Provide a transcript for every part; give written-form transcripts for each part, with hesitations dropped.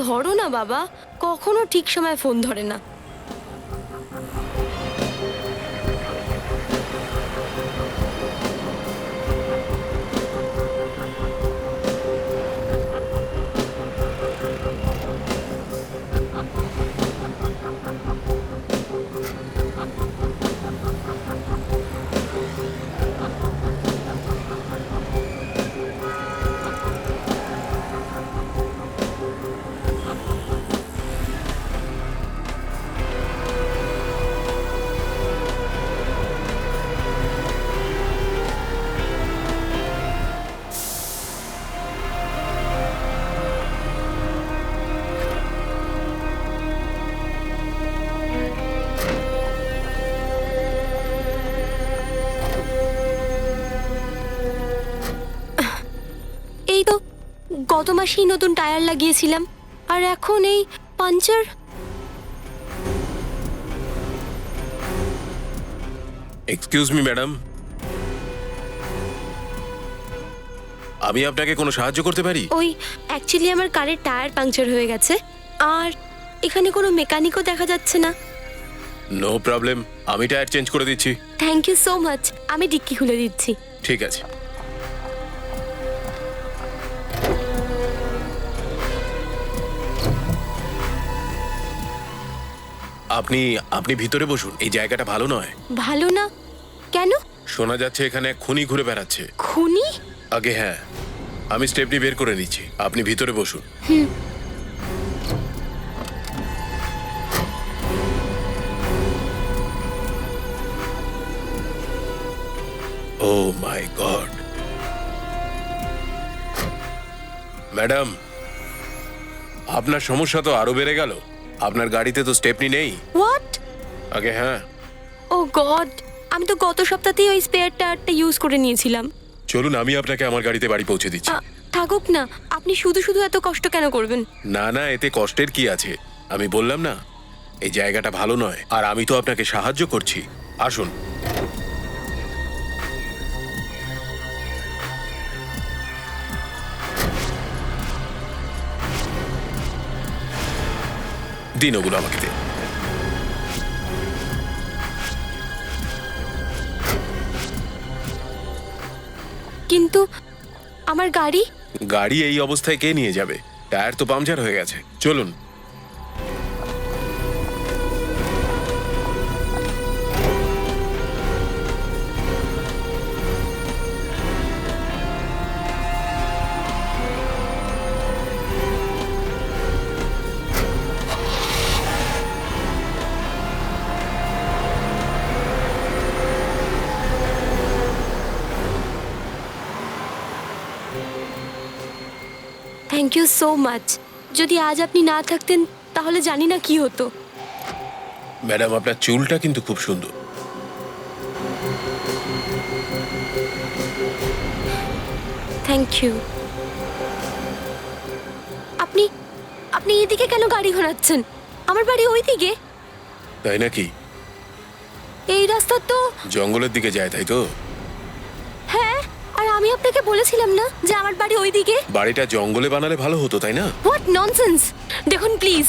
ধরো না বাবা, কখনো ঠিক সময় ফোন ধরে না। এই তো গত মাসেই নতুন টায়ার লাগিয়েছিলাম, আর এখন এই পাঞ্চার। এক্সকিউজ মি ম্যাডাম, আমি আপনাকে কোনো সাহায্য করতে পারি? ওই অ্যাকচুয়ালি আমার কারের টায়ার পাংচার হয়ে গেছে, আর এখানে কোনো মেকানিকও দেখা যাচ্ছে না। নো প্রবলেম, আমি টায়ার চেঞ্জ করে দিচ্ছি। থ্যাংক ইউ সো মাচ, আমি ডিক্কি খুলে দিচ্ছি। ঠিক আছে। আপনি আপনি ভিতরে বসুন, এই জায়গাটা ভালো নয়। ভালো না কেন? শোনা যাচ্ছে এখানে এক খুনি ঘুরে বেড়াচ্ছে। খুনি? আগে হ্যাঁ, আমি স্টেপনি বের করে নিচ্ছি, আপনি ভিতরে বসুন। ও মাই গড। ম্যাডাম, আপনার সমস্যা তো আরো বেড়ে গেল। আপনার গাড়িতে তো স্টেপনি নেই। হোয়াট? আগে হ্যাঁ। ও গড, আমি তো গত সপ্তাহতেই ওই স্পেয়ার টায়ারটা ইউজ করে নিয়েছিলাম। চলুন, আমি আপনাকে আমার গাড়িতে বাড়ি পৌঁছে দিচ্ছি। থাকুক না, আপনি শুধু শুধু এত কষ্ট কেন করবেন? না না, এতে কষ্টের কি আছে? আমি বললাম না এই জায়গাটা ভালো নয়, আর আমি তো আপনাকে সাহায্য করছি। আসুন। দিন ওগুলো আমাকে দে। কিন্তু আমার গাড়ি? গাড়ি এই অবস্থায় কে নিয়ে যাবে? টায়ার তো পাংচার হয়ে গেছে। চলুন। Thank you so much. যদি আজ আপনি না থাকতেন তাহলে জানি না কি হতো। ম্যাডাম, আপনার চুলটা কিন্তু খুব সুন্দর। Thank you. আপনি আপনি এদিকে কেন গাড়ি ঘোরাচ্ছেন? আমার বাড়ি ওইদিকে। তাই নাকি? এই রাস্তা তো জঙ্গলের দিকে যায়, তাই তো? হ্যাঁ, আর আমি আপনাকে বলেছিলাম না যে আমার বাড়ি ওইদিকে? বাড়িটা জঙ্গলে বানালে ভালো হতো, তাই না? What nonsense! দেখুন প্লিজ,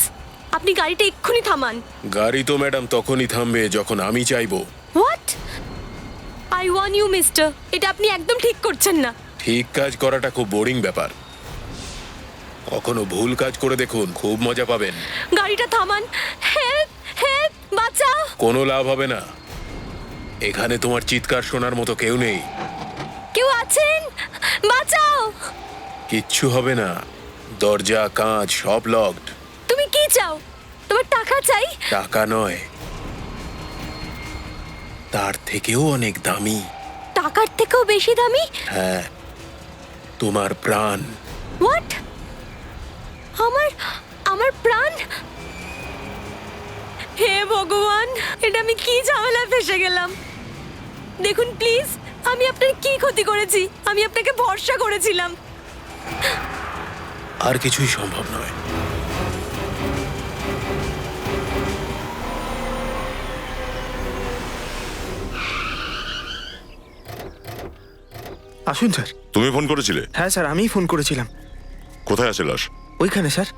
আপনি গাড়িটা এক্ষুনি থামান। গাড়ি তো ম্যাডাম তখনই থামবে যখন আমি চাইবো। What? I want you mister, এটা আপনি একদম ঠিক করছেন না। ঠিক কাজ করাটা খুব বোরিং ব্যাপার। কখনো ভুল কাজ করে দেখুন, খুব মজা পাবেন। গাড়িটা থামান। হেল্প হেল্প, বাঁচাও। কোনো লাভ হবে না, এখানে তোমার চিৎকার শোনার মতো কেউ নেই। কেউ আছেন? বাঁচাও। কিচ্ছু হবে না, দরজা কাঁচ সব লকড। তুমি কি চাও? তোমার টাকা চাই? টাকা নয়, তার থেকেও অনেক দামি। টাকার থেকেও বেশি দামি? হ্যাঁ, তোমার প্রাণ। হোয়াট? আমার আমার প্রাণ? হে ভগবান, এটা আমি কি ঝামেলায় ফেসে গেলাম। দেখুন প্লিজ, আমি আপনার কি ক্ষতি করেছি? আমি আপনাকে ভরসা করেছিলাম। আর কিছুই সম্ভব নয়। আসুন স্যার। তুমি ফোন করেছিলে? হ্যাঁ স্যার, আমিই ফোন করেছিলাম। কোথায় আছে লাশ? ওইখানে স্যার,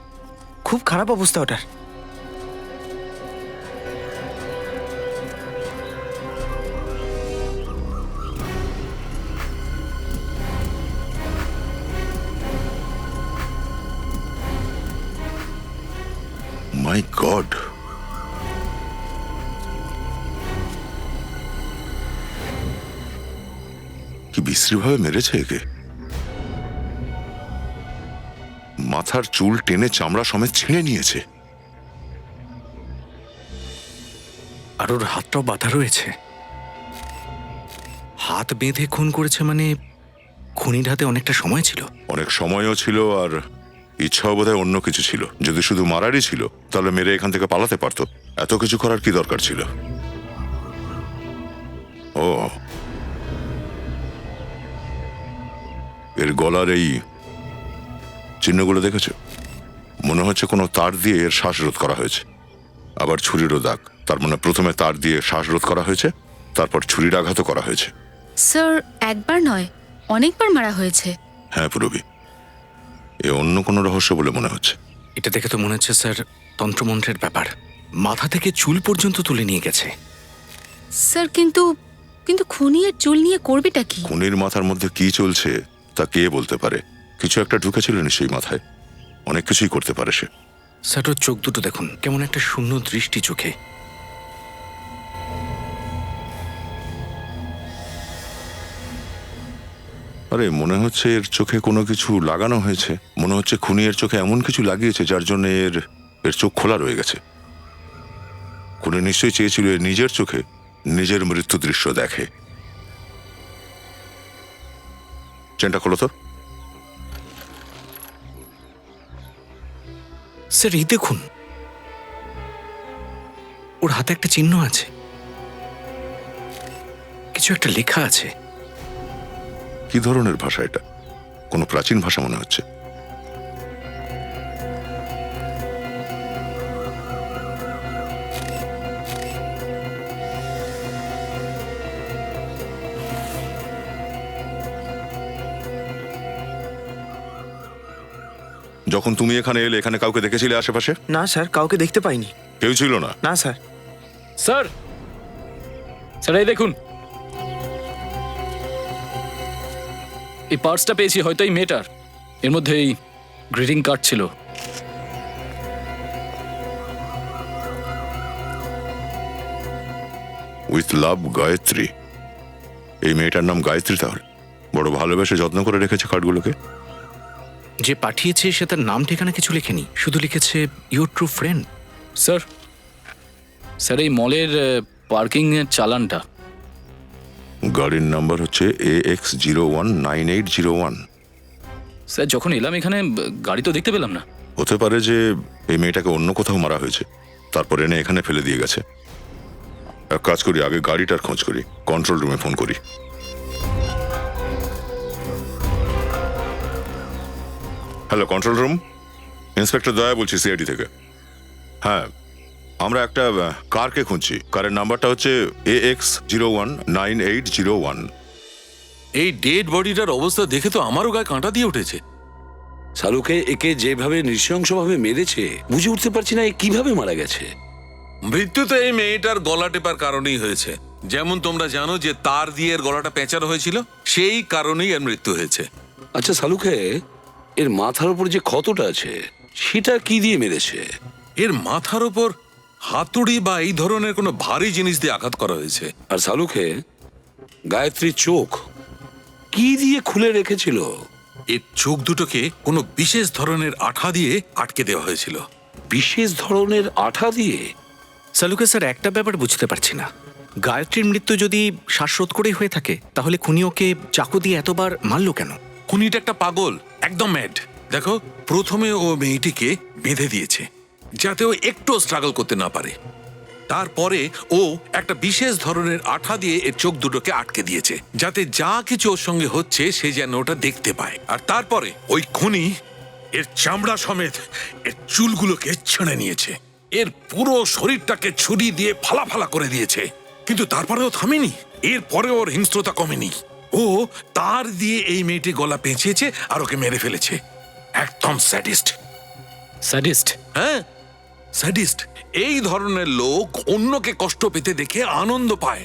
খুব খারাপ অবস্থা ওটার। মাই গড, কি বিশ্রীভাবে মেরেছে একে। মাথার চুল টেনে চামড়া সমেত ছিঁড়ে নিয়েছে। আর ওর হাতটাও বাঁধা রয়েছে। হাত বেঁধে খুন করেছে মানে খুনির হাতে অনেকটা সময় ছিল। অনেক সময়ও ছিল, আর ইচ্ছাও বোধহয় অন্য কিছু ছিল। যদি শুধু মারারই ছিল তাহলে মেরে এখান থেকে পালাতে পারতো। এত কিছু করার কি দরকার ছিল? ও, এর গলার এই চিহ্নগুলো দেখেছো? মনে হচ্ছে কোনো তার দিয়ে এর শ্বাসরোধ করা হয়েছে। আবার ছুরিরও দাগ। তার মানে প্রথমে তার দিয়ে শ্বাসরোধ করা হয়েছে, তারপর ছুরির আঘাতও করা হয়েছে। স্যার, একবার নয়, অনেকবার মারা হয়েছে। হ্যাঁ পুরবী, এ অন্য কোনো রহস্য বলে মনে হচ্ছে। এটা দেখে তো মনে হচ্ছে স্যার তন্ত্রমন্ত্রের ব্যাপার। মাথা থেকে চুল পর্যন্ত তুলে নিয়ে গেছে। স্যার, কিন্তু কিন্তু খুনি এর চুল নিয়ে করবেটা কি? খুনির মাথার মধ্যে কি চলছে তা কে বলতে পারে? কিছু একটা ঢুকেছিল নিশ্চয়ই মাথায়। অনেক কিছুই করতে পারে সে। স্যার, ওর চোখ দুটো দেখুন, কেমন একটা শূন্য দৃষ্টি চোখে। আরে মনে হচ্ছে এর চোখে কোনো কিছু লাগানো হয়েছে। মনে হচ্ছে খুনি এর চোখে এমন কিছু লাগিয়েছে যার জন্য এর এর চোখ খোলা রয়ে গেছে। খুনি নিশ্চয়ই চেয়েছিল এর নিজের চোখে নিজের মৃত্যু দৃশ্য দেখে। চেনটা খোলো তো। স্যার, এই দেখুন, ওর হাতে একটা চিহ্ন আছে, কিছু একটা লেখা আছে। কি ধরনের ভাষা এটা? কোনো প্রাচীন ভাষা মনে হচ্ছে। যখন তুমি এখানে এলে এখানে কাউকে দেখেছিলে আশেপাশে? না স্যার, কাউকে দেখতে পাইনি। কেউ ছিল না? না স্যার। স্যার, স্যার এই দেখুন, এই পার্সটা পেয়েছি, হয়তো এই মেয়েটার। এর মধ্যে এই গ্রিটিং কার্ড ছিল। With love, Gayatri. এই মেয়েটার নাম গায়ত্রী তাহলে? বড় ভালোবেসে যত্ন করে রেখেছে কার্ডগুলোকে। যে পাঠিয়েছে সে তার নাম ঠিকানা কিছু লেখেনি, শুধু লিখেছে your true friend. Sir, sir এই মলের পার্কিং এর চালানটা। গাড়ির নাম্বার হচ্ছে AX019801। স্যার, যখন এলাম এখানে গাড়ি তো দেখতে পেলাম না। হতে পারে যে এই মেয়েটাকে অন্য কোথাও মারা হয়েছে, তারপর এনে এখানে ফেলে দিয়ে গেছে। এক কাজ করি, আগে গাড়িটার খোঁজ করি, কন্ট্রোল রুমে ফোন করি। হ্যালো কন্ট্রোল রুম, ইন্সপেক্টর দয়া বলছি সিআইডি থেকে। হ্যাঁ, আমরা একটা কারকে খুঁজছি। কারের নাম্বারটা হচ্ছে AX019801। এই ডেড বডিটার অবস্থা দেখে তো আমারও গায়ে কাঁটা দিয়ে উঠেছে। শালুকে একে যেভাবে নৃশংসভাবে মেরেছে বুঝে উঠতে পারছি না এ কিভাবে মারা গেছে। মৃত্যু তো এই মেয়েটার গলা টেপার কারণেই হয়েছে। যেমন তোমরা জানো যে তার দিয়ে এর গলাটা পেঁচানো হয়েছিল, সেই কারণেই এর মৃত্যু হয়েছে। আচ্ছা শালুকে, এর মাথার উপর যে ক্ষতটা আছে সেটা কি দিয়ে মেরেছে? এর মাথার উপর হাতুড়ি বা এই ধরনের কোনো ভারী জিনিস দিয়ে আঘাত করা হয়েছে। আর শালুকে, গায়ত্রীর চোখ কি দিয়ে খুলে রেখেছিল? এর চোখ দুটোকে কোনো বিশেষ ধরনের আঠা দিয়ে আটকে দেওয়া হয়েছিল। বিশেষ ধরনের আঠা দিয়ে? সালুকে স্যার, একটা ব্যাপার বুঝতে পারছি না। গায়ত্রীর মৃত্যু যদি শ্বাসরোধ করেই হয়ে থাকে, তাহলে খুনি ওকে চাকু দিয়ে এতবার মারল কেন? খুনিটা একটা পাগল, একদম ম্যাড। দেখো, প্রথমে ও মেয়েটিকে বেঁধে দিয়েছে যাতে ও একটু স্ট্রাগল করতে না পারে। তারপরে ও একটা বিশেষ ধরনের আঠা দিয়ে এর চোখ দুটোকে আটকে দিয়েছে যাতে যা কিছু ওর সঙ্গে হচ্ছে সে যেন ওটা দেখতে পায়। আর তারপরে ওই খুনি এর চামড়া সমেত এর চুলগুলোকে ছেড়ে নিয়েছে, এর পুরো শরীরটাকে ছুরি দিয়ে ফালা ফালা করে দিয়েছে। কিন্তু তারপরেও থামেনি, এরপরে ওর হিংস্রতা কমেনি। ও তার দিয়ে এই মেয়েটি গলা পেঁচিয়েছে আর ওকে মেরে ফেলেছে। একদম স্যাডিস্ট। স্যাডিস্ট? হ্যাঁ, স্যাডিস্ট। এই ধরনের লোক অন্যকে কষ্ট পেতে দেখে আনন্দ পায়,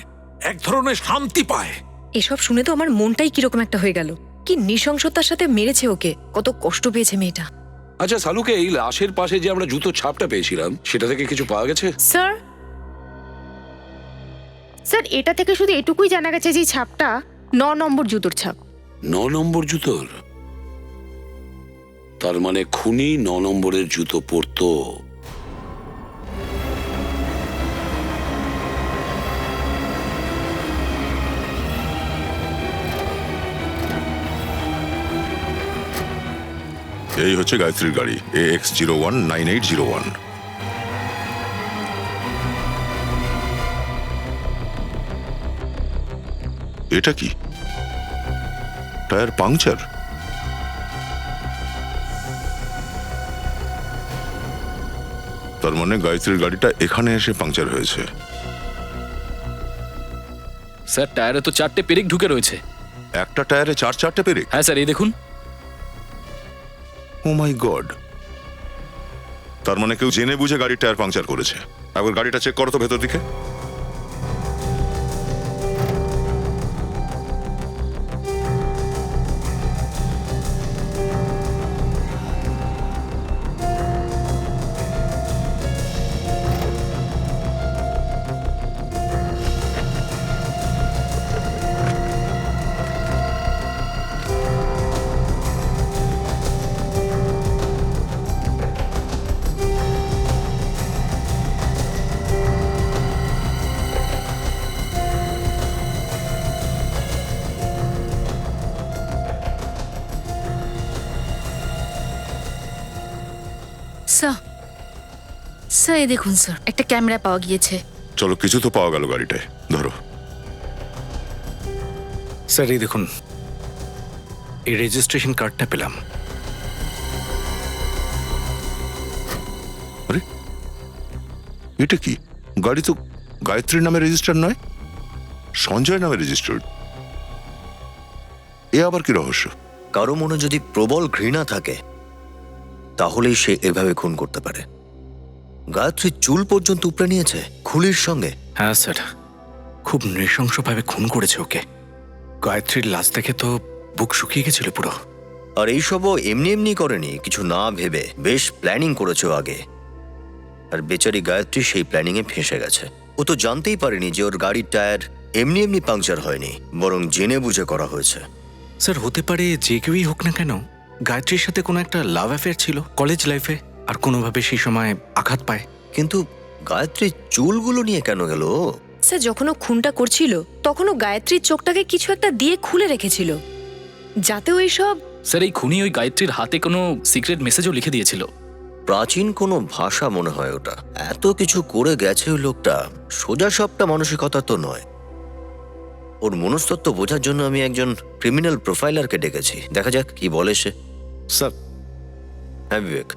এক ধরনের শান্তি পায়। এসব শুনে তো আমার মনটাই কিরকম একটা হয়ে গেল। কি নৃশংসতার সাথে মেরেছে ওকে, কত কষ্ট পেয়েছে মেয়েটা। আচ্ছা সালুকে, এই লাশের পাশে যে আমরা জুতোর ছাপটা পেয়েছিলাম সেটা থেকে কিছু পাওয়া গেছে? স্যার স্যার এটা থেকে শুধু এটুকুই জানা গেছে যে এই ছাপটা 9 নম্বর জুতোর ছাপ। 9 নম্বর জুতোর? তার মানে খুনি 9 নম্বরের জুতো পরতো। এই হচ্ছে গায়ত্রীর গাড়ি, AX019801। এটা কি? Tyre puncture? তার মানে গায়ত্রীর গাড়িটা এখানে এসে পাংচার হয়েছে। স্যার টায়ারে তো 4টে পেরেক ঢুকে রয়েছে। একটা টায়ারে 4-4টে পেরেক? হ্যাঁ স্যার, এই দেখুন। ও মাই গড! তার মানে কেউ জেনে বুঝে গাড়ির টায়ার পাংচার করেছে। একবার গাড়িটা চেক করো তো ভেতর দিকে। স্যার স্যার এই দেখুন স্যার, একটা ক্যামেরা পাওয়া গিয়েছে। চলো, কিছু তো পাওয়া গেল গাড়িটায়। ধরো। স্যার এই দেখুন, এই রেজিস্ট্রেশন কার্ডটা পেলাম। আরে এটা কি? গাড়ি তো গায়ত্রীর নামে রেজিস্টার নয়, সঞ্জয় নামে রেজিস্টার্ড। এ আবার কি রহস্য? কারো মনে যদি প্রবল ঘৃণা থাকে তাহলেই সে এভাবে খুন করতে পারে। গায়ত্রী চুল পর্যন্ত উপড়ে নিয়েছে খুলির সঙ্গে। হ্যাঁ স্যার, খুব নৃশংসভাবে খুন করেছে ওকে। গায়ত্রীর লাশ দেখে তো বুক শুকিয়ে গেছিল পুরো। আর এইসবও এমনি এমনি করেনি, কিছু না ভেবে বেশ প্ল্যানিং করেছে ও আগে। আর বেচারি গায়ত্রী সেই প্ল্যানিং এ ফেঁসে গেছে। ও তো জানতেই পারেনি যে ওর গাড়ির টায়ার এমনি এমনি পাংচার হয়নি, বরং জেনে বুঝে করা হয়েছে। স্যার হতে পারে যে কেউই হোক না কেন, গায়ত্রীর সাথে কোনো একটা লাভ অ্যাফেয়ার ছিল কলেজ লাইফে, আর কোনোভাবে সেই সময় আঘাত পায়। কিন্তু গায়ত্রীর চুলগুলো নিয়ে কেন গেল? স্যার যখন ও খুনটা করছিল তখন ও গায়ত্রীর চোখটাকে কিছু একটা দিয়ে খুলে রেখেছিল, যাতে ওই সব। স্যার এই খুনি ওই গায়ত্রীর হাতে কোনো সিক্রেট মেসেজও লিখে দিয়েছিল। প্রাচীন কোনো ভাষা মনে হয় ওটা। এত কিছু করে গেছে ওই লোকটা, সোজা সবটা মানসিকতা তো নয়। ওর মনস্তত্ত্ব বোঝার জন্য আমি একজন ক্রিমিনাল প্রোফাইলারকে ডেকেছি, দেখা যাক কি বলে সে। স্যার। হ্যাঁ বিবেক,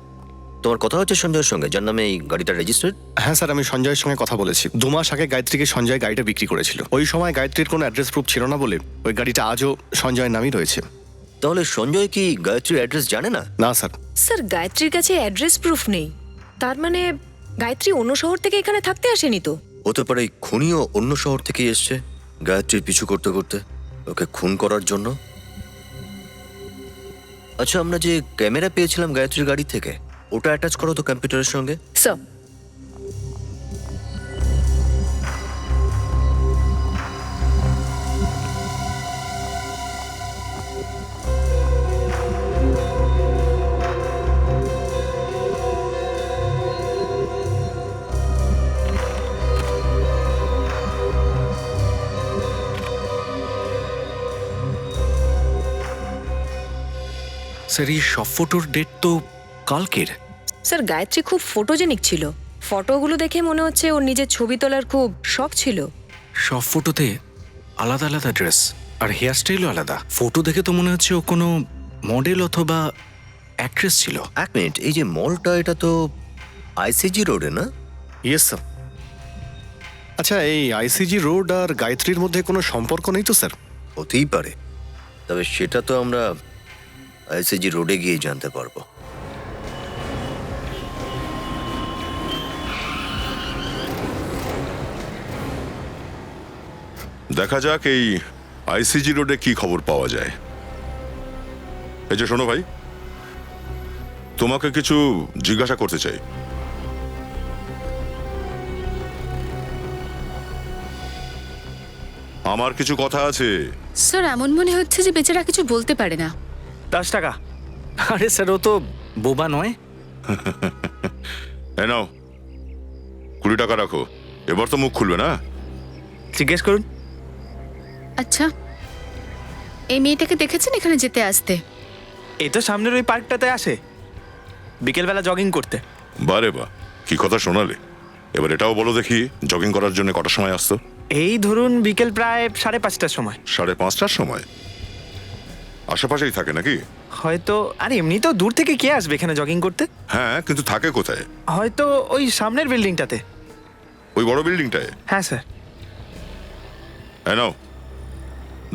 তোমার কথা হচ্ছে সঞ্জয়ের সঙ্গে, যার নামে এই গাড়িটা রেজিস্টার্ড? হ্যাঁ স্যার, আমি সঞ্জয়ের সঙ্গে কথা বলেছি। 2 মাস আগে গায়ত্রীকে সঞ্জয় গাড়িটা বিক্রি করেছিল। ওই সময় গায়ত্রীর কোনো অ্যাড্রেস প্রুফ ছিল না বলে ওই গাড়িটা আজও সঞ্জয়ের নামই রয়েছে। তাহলে সঞ্জয় কি গায়ত্রীর অ্যাড্রেস জানে না? না স্যার। স্যার গায়ত্রীর কাছে অ্যাড্রেস প্রুফ নেই, তার মানে গায়ত্রী অন্য শহর থেকে এখানে থাকতে আসেনি তো? হতে পারে এই খুনিও অন্য শহর থেকে এসছে গায়ত্রীর পিছু করতে করতে ওকে খুন করার জন্য। আচ্ছা, আমরা যে ক্যামেরা পেয়েছিলাম গায়ত্রীর গাড়ি থেকে, ওটা অ্যাটাচ করো তো কম্পিউটারের সঙ্গে। স্যার স্যার এই সব ফটোর ডেট তো কালকের। স্যার গায়ত্রী খুব ফটোজেনিক ছিল, ফটোগুলো দেখে মনে হচ্ছে ওর নিজের ছবি তোলার খুব শখ ছিল। সব ফটোতে আলাদা আলাদা ড্রেস আর হেয়ারস্টাইলও আলাদা। ফটো দেখে তো মনে হচ্ছে ও কোনো মডেল অথবা অ্যাক্ট্রেস ছিল। এক মিনিট, এই যে মলটা, এটা তো আইসিজি রোডে না? Yes sir. আচ্ছা, এই আইসিজি রোড আর গায়ত্রীর মধ্যে কোনো সম্পর্ক নেই তো স্যার? হতেই পারে, তবে সেটা তো আমরা আইসিজি রোডে গিয়ে জানতে পারবো। দেখা যাক এই আইসিজি রোডে কি খবর পাওয়া যায়। এই যে শোনো ভাই, তোমাকে কিছু জিজ্ঞাসা করতে চাই। আমার কিছু কথা আছে। স্যার এমন মনে হচ্ছে যে বেচারা কিছু বলতে পারে না। 10 টাকা। আরে স্যার, ও তো বোবা নয়। এ নাও 20 টাকা রাখো। এবার তো মুখ খুলবে না। জিজ্ঞেস করুন। আচ্ছা, এই মেয়েটাকে দেখেছেন এখানে যেতে আসতে? এই তো সামনের ওই পার্কটাতে আসে বিকেলবেলা জগিং করতে। বারে বা, কি কথা শোনালে। এবার এটাও বলো দেখি, জগিং করার জন্য কটার সময় আসতো? এই ধরুন বিকেল প্রায় 5:30টার সময়। 5:30টার সময়? আশেপাশেই থাকে নাকি? হয়তো। আর এমনি তো দূর থেকে কে আসবে এখানে জগিং করতে? হ্যাঁ, কিন্তু থাকে কোথায়? হয়তো ওই সামনের বিল্ডিংটাতে। ওই বড় বিল্ডিংটায়? হ্যাঁ স্যার। হ্যাঁ নাও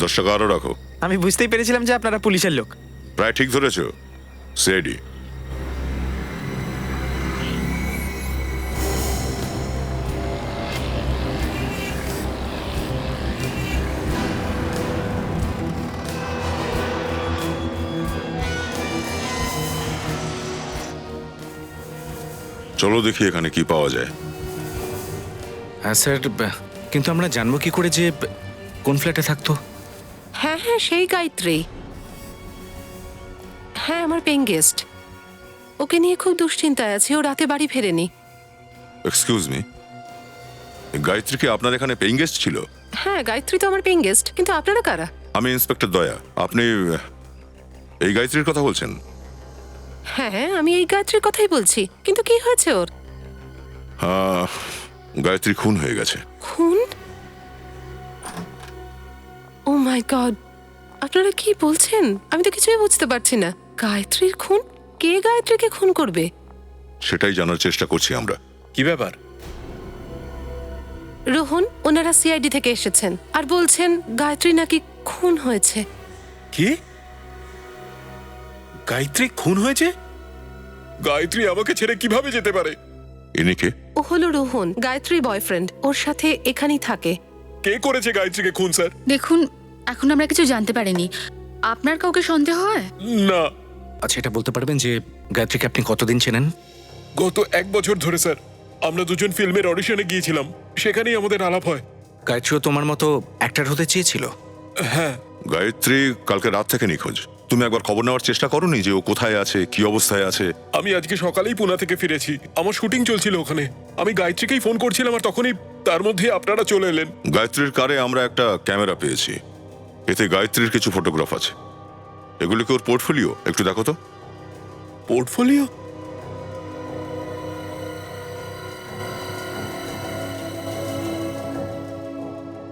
10 টাকা আরো রাখো। আমি বুঝতেই পেরেছিলাম যে আপনারা পুলিশের লোক। প্রায় ঠিক ধরেছো, সিআইডি। চলো দেখি এখানে কি পাওয়া যায়। হ্যাঁ স্যার, কিন্তু আমরা জানবো কি করে যে কোন ফ্ল্যাটে থাকতো? হ্যাঁ হ্যাঁ, সেই গায়ত্রী। হ্যাঁ, আমার পেইং গেস্ট। ওকে নিয়ে খুব দুশ্চিন্তায় আছি, ও রাতে বাড়ি ফেরেনি। এক্সকিউজ মি, গায়ত্রী কি আপনার এখানে পেইং গেস্ট ছিল? হ্যাঁ, গায়ত্রী তো আমার পেইং গেস্ট, কিন্তু আপনারা কারা? আমি ইন্সপেক্টর দয়া। আপনি এই গায়ত্রীর কথা বলছেন? হ্যাঁ, আমি এই গায়ত্রীর কথাই বলছি, কিন্তু কি হয়েছে ওর? গায়ত্রী খুন হয়ে গেছে। খুন? ও মাই গড, আপনারা কি বলছেন? আমি তো কিছুই বুঝতে পারছি না। গায়ত্রীর খুন? কে গায়ত্রীকে খুন করবে? সেটাই জানার চেষ্টা করছি আমরা। কি ব্যাপার? রোহন, ওনারা সিআইডি থেকে এসেছেন আর বলছেন গায়ত্রী নাকি খুন হয়েছে। কি? গায়ত্রী খুন হয়েছে? গায়ত্রী আমাকে ছেড়ে কিভাবে যেতে পারে? ইনি কে? ও হলো রোহন, গায়ত্রীর বয়ফ্রেন্ড। ওর সাথে এখানেই থাকে। কে করেছে গায়ত্রীকে খুন, স্যার? দেখুন, এখন আমরা কিছু জানতে পারিনি। আপনার কাউকে সন্দেহ হয়? না। আচ্ছা, এটা বলতে পারবেন যে গায়ত্রীকে আপনি কতদিন চেনেন? গত 1 বছর ধরে, স্যার। আমরা দুজন ফিল্মের অডিশনে গিয়েছিলাম, সেখানেই আমাদের আলাপ হয়। গায়ত্রীও তোমার মতো অ্যাক্টর হতে চেয়েছিল? হ্যাঁ। গায়ত্রী কালকে রাত থেকে নিখোঁজ। তুমি একবার খবর নেওয়ার চেষ্টা করোনি যে ও কোথায় আছে, কি অবস্থায় আছে? আমি আজকে সকালেই পুনা থেকে ফিরেছি, আমার শুটিং চলছিল ওখানে। আমি গায়ত্রীকেই ফোন করছিলাম আর তখনই তার মধ্যে আপনারা চলে এলেন। গায়ত্রীর কারে আমরা একটা ক্যামেরা পেয়েছি, এতে গায়ত্রীর কিছু ফটোগ্রাফ আছে। এগুলো কি ওর পোর্টফোলিও? একটু দেখো তো। পোর্টফোলিও?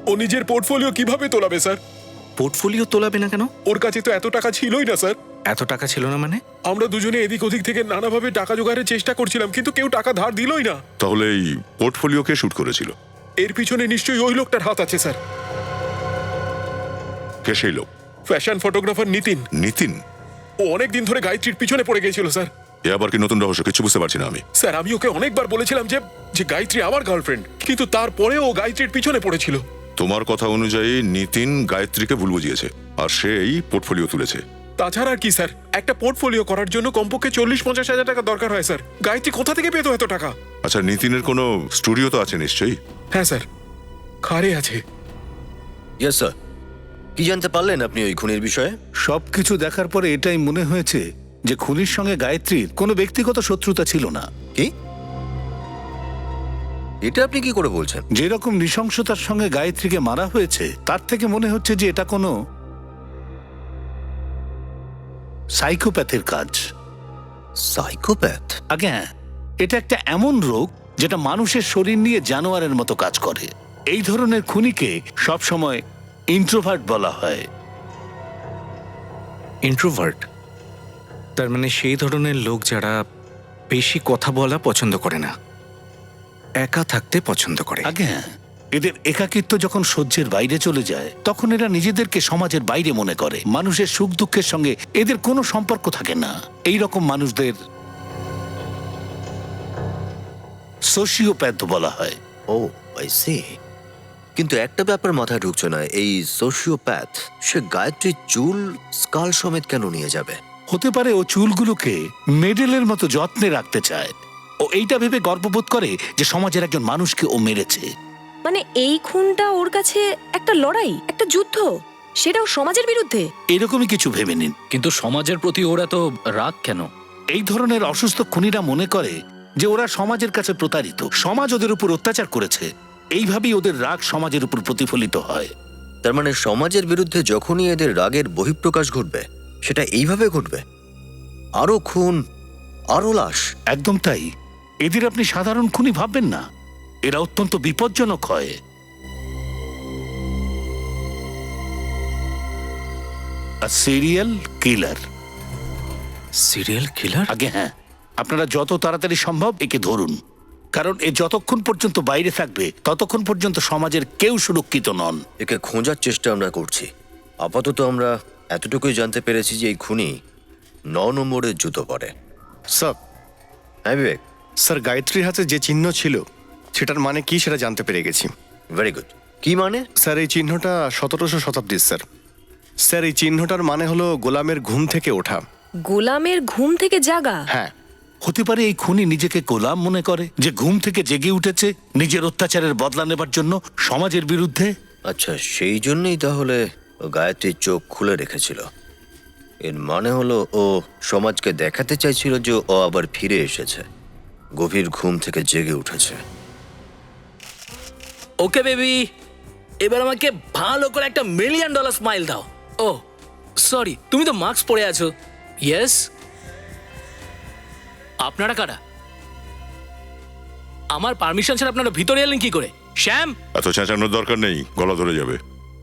ও নিজের পোর্টফোলিও কিভাবে তোলাবে, স্যার? পোর্টফোলিও তোলাবে না কেন? ওর কাছে তো এত টাকা ছিলই না, স্যার। এত টাকা ছিল না মানে? আমরা দুজনে এদিক ওদিক থেকে নানাভাবে টাকা জোগাড়ের চেষ্টা করছিলাম, কিন্তু কেউ টাকা ধার দিলই না। তাহলে এই পোর্টফোলিও কে শুট করেছিল? এর পিছনে নিশ্চয়ই ওই লোকটার হাত আছে, স্যার। কে সেই লোক? Fashion photographer Nitin. নিতিন? ও অনেক দিন ধরে গায়ত্রীর পিছনে পড়ে গিয়েছিল, স্যার। এ আবার কি নতুন রহস্য? কিছু বুঝতে পারছি না আমি। স্যার, আমি ওকে অনেকবার বলেছিলাম যে যে গায়ত্রী আমার গার্লফ্রেন্ড, কিন্তু তারপরেও ও গায়ত্রীর পিছনে পড়েছিল। তোমার কথা অনুযায়ী নিতিন গায়ত্রীকে ভুল বুঝিয়েছে আর সেই পোর্টফোলিও তুলেছে। তাছাড়া আর কি, স্যার? একটা পোর্টফোলিও করার জন্য কমপক্ষে 40-50 হাজার টাকা দরকার হয়, স্যার। গায়ত্রী কোথা থেকে পেতো এত টাকা? আচ্ছা, নিতিনের কোনো স্টুডিও তো আছে নিশ্চয়ই? হ্যাঁ স্যার, খারে আছে। Yes sir. কি জানতে পারলেন আপনি ওই খুনের বিষয়ে? সবকিছু দেখার পরে এটাই মনে হয়েছে যে খুনির সঙ্গে গায়ত্রীর কোনো ব্যক্তিগত শত্রুতা ছিল না। কি? এটা আপনি কি করে বলছেন? যেরকম নৃশংসতার সঙ্গে গায়ত্রীকে মারা হয়েছে তার থেকে মনে হচ্ছে যে এটা কোনো সাইকোপ্যাথের কাজ। সাইকোপ্যাথ? আগে হ্যাঁ, এটা একটা এমন রোগ যেটা মানুষের শরীর নিয়ে জানোয়ারের মতো কাজ করে। এই ধরনের খুনিকে সবসময় ইন্ট্রোভার্ট বলা হয়। ইন্ট্রোভার্ট? তার মানে সেই ধরনের লোক যারা বেশি কথা বলা পছন্দ করে না, একা থাকতে পছন্দ করে। আগে হ্যাঁ, এদের একাকিত্ব যখন সহ্যের বাইরে চলে যায় তখন এরা নিজেদেরকে সমাজের বাইরে মনে করে। মানুষের সুখ দুঃখের সঙ্গে এদের কোনো সম্পর্ক থাকে না। এই রকম মানুষদের সোশিওপ্যাথ বলা হয়। ও আই সি। কিন্তু একটা ব্যাপার মাথায় ঢুকছে না, এই সোশিওপ্যাথ সে গায়ত্রীর চুল স্কাল সমেত কেন নিয়ে যাবে? হতে পারে ও চুলগুলোকে মেডেলের মতো যত্নে রাখতে চায়। ও এইটা ভেবে গর্ববোধ করে যে সমাজের একজন মানুষকে ও মেরেছে। মানে এই খুনটা ওর কাছে একটা লড়াই, একটা যুদ্ধ, সেটাও সমাজের বিরুদ্ধে। এরকমই কিছু ভেবে নিন। কিন্তু সমাজের প্রতি ওরা তো রাগ কেন? এই ধরনের অসুস্থ খুনিরা মনে করে যে ওরা সমাজের কাছে প্রতারিত, সমাজ ওদের উপর অত্যাচার করেছে। এইভাবেই ওদের রাগ সমাজের উপর প্রতিফলিত হয়। তার মানে সমাজের বিরুদ্ধে যখনই এদের রাগের বহিঃপ্রকাশ ঘটবে, সেটা এইভাবে ঘটবে? আরো খুন, আরো লাশ। একদম তাই। এদের আপনি সাধারণ খুনি ভাববেন না, এরা অত্যন্ত বিপজ্জনক হয়। Serial killer. Serial killer? আগে হ্যাঁ, আপনারা যত তাড়াতাড়ি সম্ভব একে ধরুন, কারণ এ যতক্ষণ পর্যন্ত বাইরে থাকবে ততক্ষণ পর্যন্ত সমাজের কেউ সুরক্ষিত নন। একে খোঁজার চেষ্টা আমরা করছি। আপাতত আমরা এতটুকুই জানতে পেরেছি যে এই খুনি 9 নম্বরের জুতো পরে। স্যার, হ্যাঁ বিবেক? স্যার গায়ত্রীর হাতে যে চিহ্ন ছিল সেটার মানে কি সেটা জানতে পেরে গেছি। Very good. কি মানে? স্যার এই চিহ্নটা 1700 শতাব্দীর স্যার। স্যার এই চিহ্নটার মানে হলো গোলামের ঘুম থেকে ওঠা। গোলামের ঘুম থেকে জাগা? হ্যাঁ। হতে পারে এই খুনি নিজেকে গোলাম মনে করে, যে ঘুম থেকে জেগে উঠেছে নিজের অত্যাচারের বদলা নেবার জন্য সমাজের বিরুদ্ধে। আচ্ছা, সেই জন্যই তাহলে ও গায়ত্রীর চোখ খুলে রেখেছিল। এর মানে হলো ও সমাজকে দেখাতে চাইছিল যে ও আবার ফিরে এসেছে, গভীর ঘুম থেকে জেগে উঠেছে। ওকে বেবি, এবার আমাকে ভালো করে একটা $1 মিলিয়ন স্মাইল দাও। ও সরি, তুমি তো মাস্ক পরে আছো। ইয়েস, আপনারা কারা? আমার পারমিশন ছাড়া আপনারা ভিতরে এলেন কি করে? শ্যাম! এত চেঁচানোর দরকার নেই, গলা ধরে যাবে।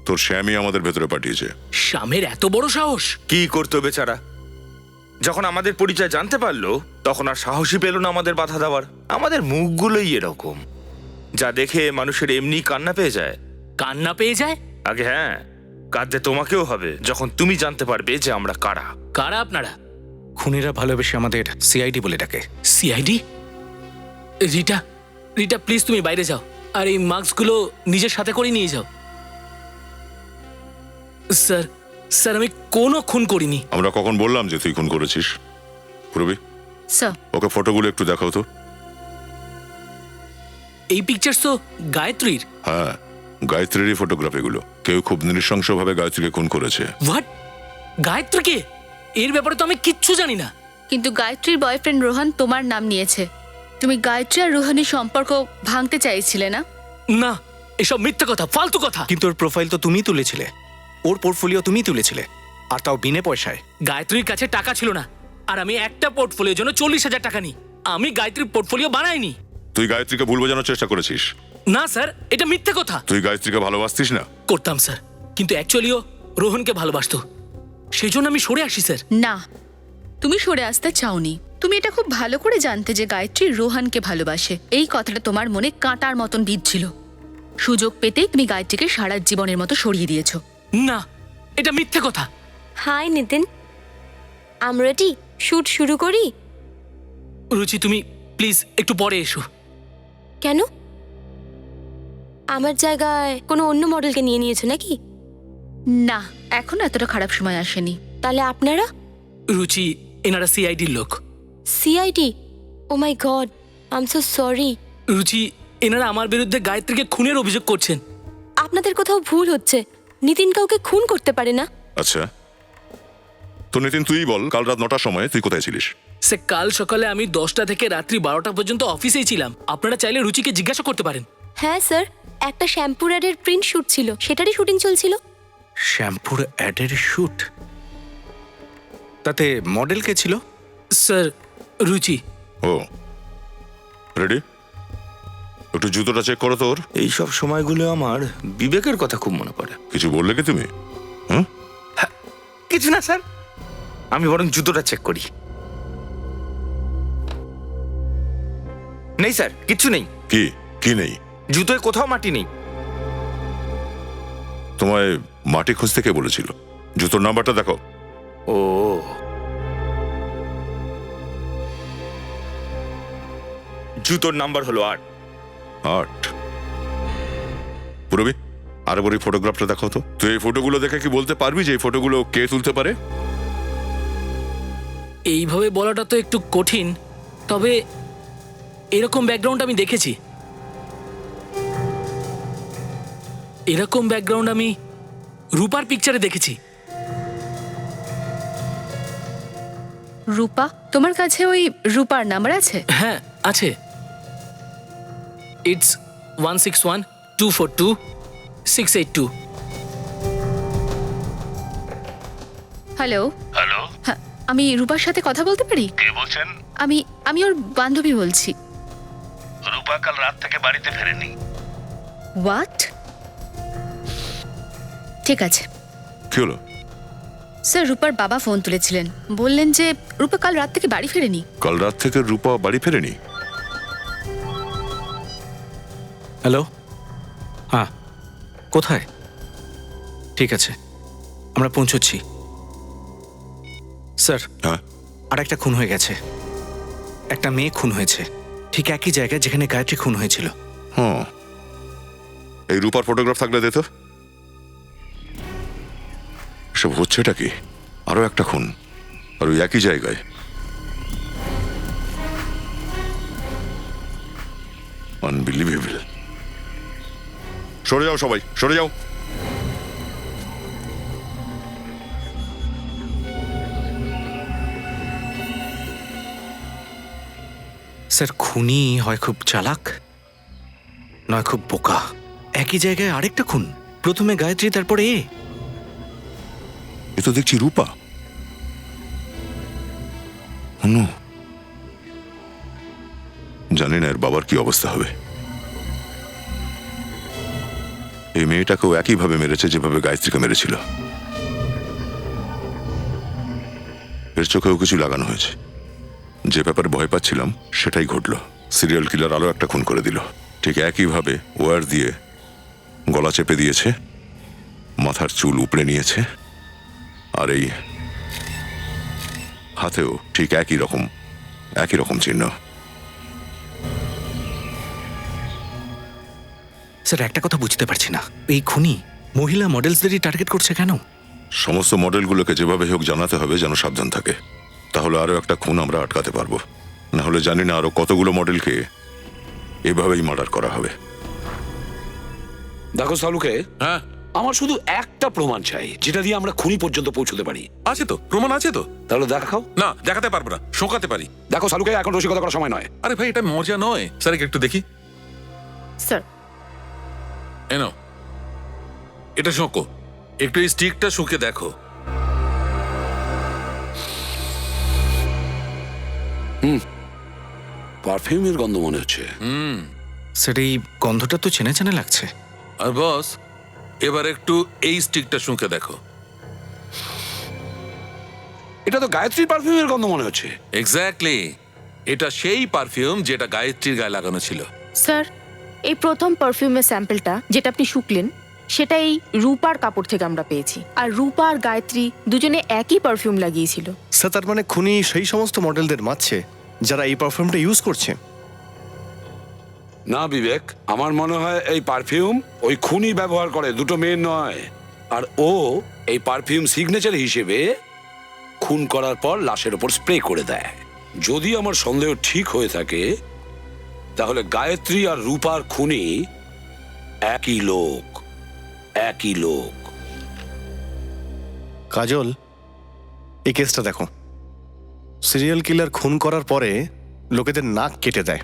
তোর শ্যামই আমাদের ভেতরে পাঠিয়েছে। শ্যামের এত বড় সাহস! কি করতো বেচারা? যখন আমাদের পরিচয় জানতে পারলো তখন আর সাহসী পেল না আমাদের বাধা দেওয়ার। আমাদের মুখগুলোই এরকম, যা দেখে মানুষের এমনি কান্না পেয়ে যায়। কান্না পেয়ে যায়? আগে হ্যাঁ, কাঁদতে তোমাকেও হবে যখন তুমি জানতে পারবে যে আমরা কারা। কারা আপনারা? খুনিরা ভালোবেসে আমাদের সিআইডি বলে ডাকে। সিআইডি? রিটা, রিটা প্লিজ তুমি বাইরে যাও, আর এই মাস্কগুলো নিজের সাথে করে নিয়ে যাও। স্যার, স্যার আমি কোনো খুন করিনি। আমরা কখন বললাম যে তুই খুন করেছিস? পূরবী, স্যার, ওকে ফটোগুলো একটু দেখাও তো। এই পিকচার তো গায়ত্রীর। হ্যাঁ, গায়ত্রীরই ফটোগ্রাফিগুলো। কেউ খুব নৃশংসভাবে গায়ত্রীকে খুন করেছে। হোয়াট? গায়ত্রীকে? এর ব্যাপারে তো আমি কিচ্ছু জানি না। কিন্তু গায়ত্রীর বয়ফ্রেন্ড রোহান তোমার নাম নিয়েছে। তুমি গায়ত্রী আর রোহানের সম্পর্ক ভাঙতে চাইছিলে না? না, এসব মিথ্যা কথা, ফালতু কথা। কিন্তু ওর প্রোফাইল তো তুমিই তুলেছিলে, ওর পোর্টফোলিও তুমিই তুলেছিলে, আর তাও বিনে পয়সায়। গায়ত্রীর কাছে টাকা ছিল না, আর আমি একটা পোর্টফোলিওর জন্য 40,000 টাকা নিই। আমি গায়ত্রীর পোর্টফোলিও বানাইনি। তুই গায়ত্রীকে ভুল বোঝানোর চেষ্টা করেছিস। না স্যার, এটা মিথ্যা কথা। তুই গায়ত্রীকে ভালোবাসতিস না? করতাম স্যার, কিন্তু অ্যাকচুয়ালিও রোহনকে ভালোবাসতো, সেই জন্য আমি সরে আসি স্যার। না, তুমি সরে আসতে চাওনি। তুমি এটা খুব ভালো করে জানতে যে গায়ত্রী রোহানকে ভালোবাসে। এই কথাটা তোমার মনে কাঁটার মতন বিঁধছিল। সুযোগ পেতেই তুমি গায়ত্রীকে সারা জীবনের মতো সরিয়ে দিয়েছো। না, এটা মিথ্যে কথা। হাই নিতিন, আমরা রেডি, শুট শুরু করি। রুচি তুমি প্লিজ একটু পরে এসো। কেন? আমার জায়গায় কোনো অন্য মডেলকে নিয়ে নিয়েছো নাকি? না, এখন এতটা খারাপ সময় আসেনি। তাহলে আপনারা? রুচি, এনারা সিআইডির লোক। CID? Oh my God, I am so sorry. Ruchi, এনারা আমার বিরুদ্ধে গায়ত্রীকে খুনের অভিযোগ করছেন। আপনাদের কোথাও ভুল হচ্ছে। নিতিন কাউকে খুন করতে পারে না। আচ্ছা, তো নিতিন তুই বল, কাল রাত 9টার সময় তুই কোথায় ছিলিস? সে কাল সকালে আমি 10টা থেকে রাত্রি 12টা পর্যন্ত অফিসেই ছিলাম। আপনারা চাইলে রুচিকে জিজ্ঞাসা করতে পারেন। হ্যাঁ স্যার, একটা শ্যাম্পুর অ্যাডের প্রিন্ট শুট ছিল, সেটারই শুটিং চলছিল। শ্যাম্পুর অ্যাডের শুট? তাতে মডেল কে ছিল? স্যার, রুচি। ও রেডি, একটু জুতোটা চেক করো তোর। এই সব সময়গুলো আমার বিবেকের কথা খুব মনে পড়ে। কিছু বললে কি তুমি? হুম, কিছু না স্যার, আমি বরং জুতোটা চেক করি। নেই স্যার, কিচ্ছু নেই। কি কি নেই? জুতোয় কোথাও মাটি নেই। তোমায় মাটি খুঁজতে কে বলেছিল? জুতোর নাম্বারটা দেখো। ও, জুতোর নাম্বার হলো 8। 8। পুরবী, আর ওই ফটোগ্রাফটা দেখো তো। তুই এই ফটোগুলো দেখে কি বলতে পারবি যে এই ফটোগুলো কে তুলতে পারে? এইভাবে বলাটা তো একটু কঠিন, তবে এরকম ব্যাকগ্রাউন্ড আমি দেখেছি। এরকম ব্যাকগ্রাউন্ড আমি রূপার পিকচারে দেখেছি। রূপা, তোমার কাছে ওই রূপার নাম্বার আছে? হ্যাঁ আছে, ইটস 161242682। হ্যালো হ্যালো, হ্যাঁ, আমি রূপার সাথে কথা বলতে পারি? কে বলছেন? আমি ওর বান্ধবী বলছি। রূপা কাল রাত থেকে বাড়িতে ফেরেনি। হোয়াট? ঠিক আছে কি হলো? স্যার, রূপার বাবা ফোন তুলেছিলেন, বললেন যে রূপা কাল রাত থেকে বাড়ি ফেরেনি। কাল রাত থেকে রূপা বাড়ি ফেরেনি? হ্যালো, হ্যাঁ, কোথায়? ঠিক আছে, আমরা পৌঁছচ্ছি। স্যার, হ্যাঁ, আর একটা খুন হয়ে গেছে। একটা মেয়ে খুন হয়েছে, ঠিক একই জায়গায় যেখানে গায়ত্রী খুন হয়েছিল। হ্যাঁ, এই রূপার ফটোগ্রাফ থাকলে দে তো। সব হচ্ছেটা কি? আরো একটা খুন, আর ওই একই জায়গায়। আনবিলিভেবল। সরে যাও সবাই, সরে যাও। স্যার, খুনি হয় খুব চালাক, নয় খুব বোকা। একই জায়গায় আরেকটা খুন, প্রথমে গায়ত্রী, তারপরে এ তো দেখছি রূপা। অনু, জানি না এর বাবার কি অবস্থা হবে। এই মেয়েটাকেও একইভাবে মেরেছে যেভাবে গায়ত্রীকে মেরেছিল। এর চোখেও কিছু লাগানো হয়েছে। যে ব্যাপারে ভয় পাচ্ছিলাম সেটাই ঘটলো। সিরিয়াল কিলার আরো একটা খুন করে দিল। ঠিক একইভাবে ওয়্যার দিয়ে গলা চেপে দিয়েছে, মাথার চুল উপড়ে নিয়েছে, আর এই হাতেও ঠিক একই রকম চিহ্ন। স্যার, একটা কথা বুঝতে পারছি না, এই খুনি মহিলা মডেলসদেরই টার্গেট করছে কেন? সমস্ত মডেলগুলোকে যেভাবে হোক জানাতে হবে যেন সাবধান থাকে, তাহলে আরো একটা খুন আমরা আটকাতে পারবো। না হলে জানি না আরো কতগুলো মডেলকে এভাবেই মার্ডার করা হবে। দেখো সালুকে, হ্যাঁ আমার শুধু একটা প্রমাণ চাই যেটা দিয়ে আমরা খুনি পর্যন্ত পৌঁছতে পারি। আছে তো, প্রমাণ আছে তো। তাহলে দেখাও। না, দেখাতে পারবো না, শোকাতে পারি। দেখো সালুকে, এখন রসিকতা করার সময় নয়। আরে ভাই, এটা মজা নয়। স্যার একটু দেখি। স্যার, এনো, এটা শোকো, একটু এই স্টিকটা শুকে দেখো। পারফিউমের গন্ধ মনে হচ্ছে। স্যার, এই গন্ধটা তো চেনা চেনা লাগছে। আর বস, এবার একটু এই স্টিকটা শুকে দেখো। এটা তো গায়ত্রীর পারফিউমের গন্ধ মনে হচ্ছে। এক্স্যাক্টলি, এটা সেই পারফিউম যেটা গায়ত্রীর গায়ে লাগানো ছিল। স্যার, এই প্রথম পারফিউমের স্যাম্পলটা যেটা আপনি শুকলেন সেটা এই রূপার কাপড় থেকে আমরা পেয়েছি। আর রূপা আর গায়ত্রী দুজনে একই পারফিউম লাগিয়েছিল। স্যার, তার মানে খুনি সেই সমস্ত মডেলদের মারছে যারা এই পারফিউমটা ইউজ করছে। না বিবেক, আমার মনে হয় এই পারফিউম ওই খুনি ব্যবহার করে, দুটো মেয়ের নয়। আর ও এই পারফিউম সিগনেচার হিসেবে খুন করার পর লাশের ওপর স্প্রে করে দেয়। যদি আমার সন্দেহ ঠিক হয়ে থাকে তাহলে গায়ত্রী আর রূপার খুনি একই লোক। কাজল, এই কেসটা দেখো। সিরিয়াল কিলার খুন করার পরে লোকেদের নাক কেটে দেয়।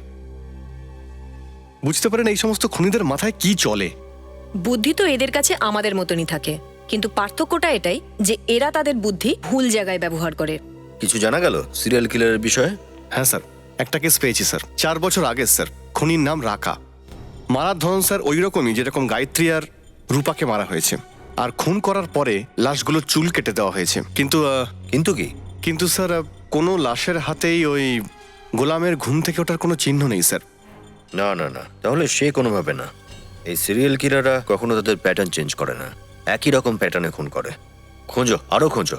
বুঝতে পারেন এই সমস্ত খুনিদের মাথায় কি চলে। বুদ্ধি তো এদের কাছে আমাদের মতনই থাকে, কিন্তু পার্থক্যটা এটাই যে এরা তাদের বুদ্ধি ভুল জায়গায় ব্যবহার করে। কিছু জানা গেল সিরিয়াল কিলারের বিষয়ে? হ্যাঁ স্যার, একটা কেস পেয়েছি স্যার। 4 বছর আগে স্যার। খুনির নাম রাকা। মারার ধরন স্যার ওই রকমই যেরকম গায়ত্রী আর রূপাকে মারা হয়েছে। আর খুন করার পরে লাশগুলো চুল কেটে দেওয়া হয়েছে। কিন্তু স্যার, কোনো লাশের হাতেই ওই গোলামের ঘুম থেকে ওঠার কোনো চিহ্ন নেই স্যার। না, তাহলে সে কোনোভাবে না। এই সিরিয়াল কিলাররা কখনো তাদের প্যাটার্ন চেঞ্জ করে না, একই রকম প্যাটার্নে খুন করে। খোঁজো, আরো খোঁজো,